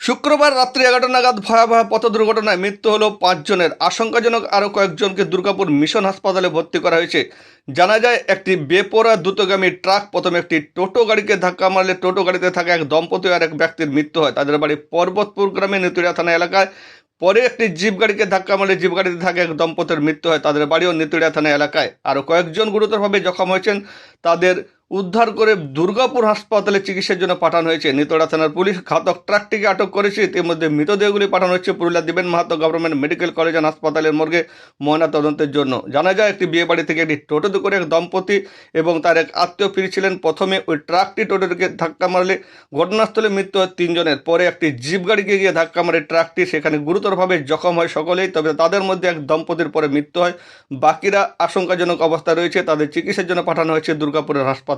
শুক্রবার রাত্রি 11টা নাগাদ ভয়াবহ পথ দুর্ঘটনায় মৃত্যু হলো 5 জনের। আশঙ্কাজনক আরও কয়েকজনকে দুর্গাপুর মিশন হাসপাতালে ভর্তি করা হয়েছে। জানা যায়, একটি বেপরোয়া দ্রুতগামী ট্রাক প্রথমে একটি টোটো গাড়িকে ধাক্কা মারলে টোটো গাড়িতে থাকা এক দম্পতি আর এক ব্যক্তির মৃত্যু হয়। তাদের বাড়ি পর্বতপুর গ্রামে নিতুড়িয়া থানা এলাকায়। পরে একটি জিপ গাড়িকে ধাক্কা মারলে জিপ গাড়িতে থাকা এক দম্পতির মৃত্যু হয়। তাদের বাড়িও নিতুড়িয়া থানা এলাকায়। আরও কয়েকজন গুরুতরভাবে জখম হয়েছেন। তাদের উদ্ধার করে দুর্গাপুর হাসপাতালে চিকিৎসার জন্য পাঠানো হয়েছে। নিতড়া থানার পুলিশ ঘাতক ট্রাকটিকে আটক করেছে। ইতিমধ্যে মৃতদেহগুলি পাঠানো হচ্ছে পুরুলিয়া দেবেন Mahato government medical college and হাসপাতালের মর্গে ময়না তদন্তের জন্য। জানা যায়, একটি বিয়ে বাড়ি থেকে একটি টোটোতে করে এক দম্পতি এবং তার এক আত্মীয় ফিরছিলেন। প্রথমে ওই ট্রাকটি টোটোটিকে ধাক্কা মারলে ঘটনাস্থলে মৃত্যু হয় 3 জনের। পরে একটি জিপ গাড়িকে গিয়ে ধাক্কা মারে ট্রাকটি, সেখানে গুরুতরভাবে জখম হয় সকলেই। তবে তাদের মধ্যে এক দম্পতির পরে মৃত্যু হয়। বাকিরা আশঙ্কাজনক অবস্থায় রয়েছে। তাদের চিকিৎসার জন্য পাঠানো হয়েছে দুর্গাপুরের হাসপাতালে।